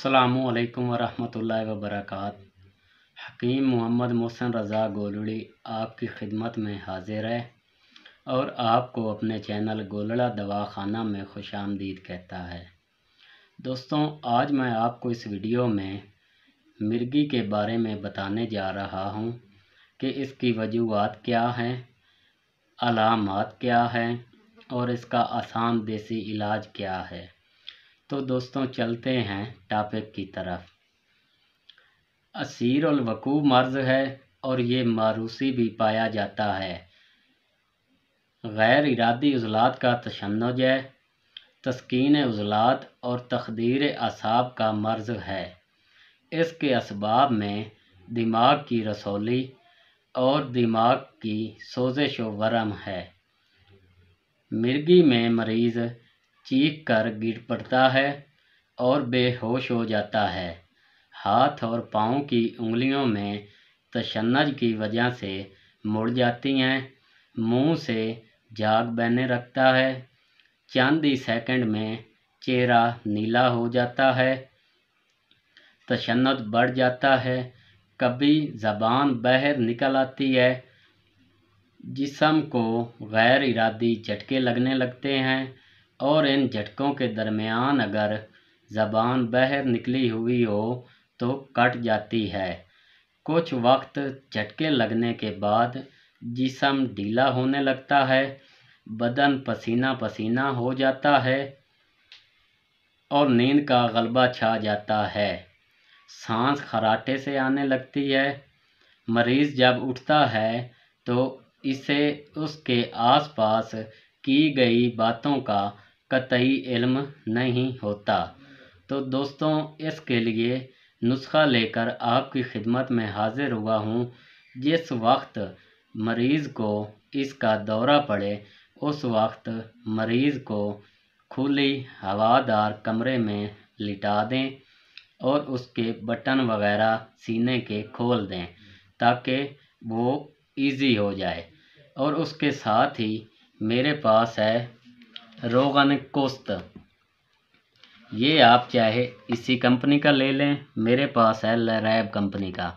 अस्सलामुअलैकुम वरहमतुल्लाहि वबरकात। हकीम मोहम्मद मोहसिन रज़ा गोलड़ी आपकी खिदमत में हाजिर है और आपको अपने चैनल गोलड़ा दवाखाना में खुशामदीद कहता है। दोस्तों, आज मैं आपको इस वीडियो में मिर्गी के बारे में बताने जा रहा हूँ कि इसकी वजूहात क्या हैं, अलामात क्या हैं और इसका आसान देसी इलाज क्या है। तो दोस्तों, चलते हैं टॉपिक की तरफ। असीर उल वकू मर्ज़ है और ये मारूसी भी पाया जाता है। गैर इरादी उज़लात का तशन्नुज है, तस्कीन उज़लात और तखदीर असाब का मर्ज़ है। इसके असबाब में दिमाग की रसौली और दिमाग की सोजिश व वरम है। मिर्गी में मरीज़ चीख कर गिर पड़ता है और बेहोश हो जाता है। हाथ और पाँव की उंगलियों में तशन्नुज की वजह से मुड़ जाती हैं। मुंह से झाग बहने लगता है। चंद ही सेकंड में चेहरा नीला हो जाता है। तशन्नुज बढ़ जाता है। कभी ज़बान बाहर निकल आती है। जिस्म को गैर इरादी झटके लगने लगते हैं और इन झटकों के दरमियान अगर ज़बान बाहर निकली हुई हो तो कट जाती है। कुछ वक्त झटके लगने के बाद जिस्म ढीला होने लगता है, बदन पसीना पसीना हो जाता है और नींद का गलबा छा जाता है। सांस खराटे से आने लगती है। मरीज़ जब उठता है तो इसे उसके आसपास की गई बातों का कतई इल्म नहीं होता। तो दोस्तों, इसके लिए नुस्खा लेकर आपकी खिदमत में हाजिर हुआ हूँ। जिस वक्त मरीज़ को इसका दौरा पड़े उस वक्त मरीज़ को खुली हवादार कमरे में लिटा दें और उसके बटन वगैरह सीने के खोल दें ताकि वो इजी हो जाए। और उसके साथ ही मेरे पास है रोगन कुश्त। ये आप चाहे इसी कंपनी का ले लें, मेरे पास है लरैब कंपनी का।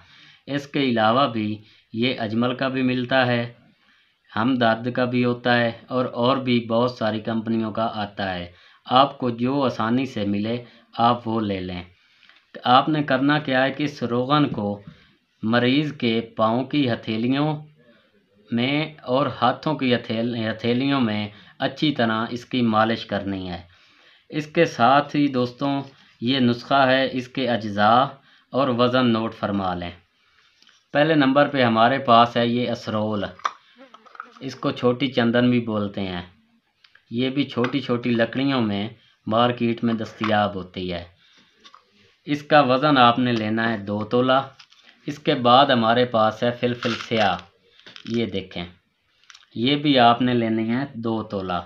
इसके अलावा भी ये अजमल का भी मिलता है, हमदर्द का भी होता है और भी बहुत सारी कंपनियों का आता है। आपको जो आसानी से मिले आप वो ले लें। तो आपने करना क्या है कि इस रोगन को मरीज़ के पाँव की हथेलियों में और हाथों की हथेलियों में अच्छी तरह इसकी मालिश करनी है। इसके साथ ही दोस्तों, ये नुस्खा है, इसके अज्जा और वज़न नोट फरमा लें। पहले नंबर पे हमारे पास है ये असरोल। इसको छोटी चंदन भी बोलते हैं। ये भी छोटी छोटी लकड़ियों में मार्केट में दस्तयाब होती है। इसका वज़न आपने लेना है 2 तोला। इसके बाद हमारे पास है फिलफिल स्याह। ये देखें, ये भी आपने लेनी है 2 तोला।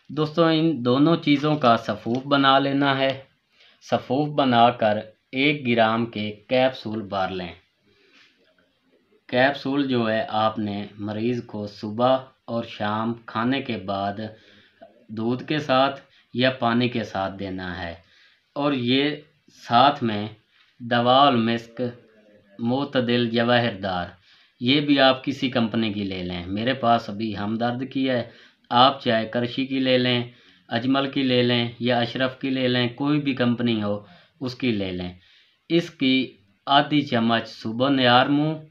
दोस्तों, इन दोनों चीज़ों का सफ़ूफ बना लेना है। सफ़ूफ बनाकर 1 ग्राम के कैप्सूल भर लें। कैप्सूल जो है आपने मरीज़ को सुबह और शाम खाने के बाद दूध के साथ या पानी के साथ देना है। और ये साथ में दवाउल मिस्क मोतदिल जवाहरदार, ये भी आप किसी कंपनी की ले लें। मेरे पास अभी हमदर्द की है, आप चाहे करशी की ले लें, अजमल की ले लें या अशरफ की ले लें, कोई भी कंपनी हो उसकी ले लें। इसकी आधी चम्मच सुबह नियार मुँह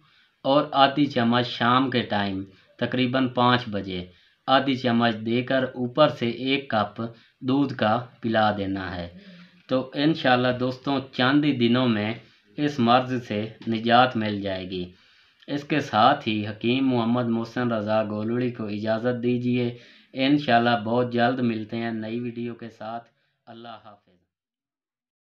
और आधी चम्मच शाम के टाइम तकरीबन 5 बजे आधी चम्मच देकर ऊपर से 1 कप दूध का पिला देना है। तो इंशाल्लाह दोस्तों, चंद ही दिनों में इस मर्ज़ से निजात मिल जाएगी। इसके साथ ही हकीम मोहम्मद मोहसिन रज़ा गोलड़ी को इजाज़त दीजिए। इंशाल्लाह बहुत जल्द मिलते हैं नई वीडियो के साथ। अल्लाह हाफ़िज़।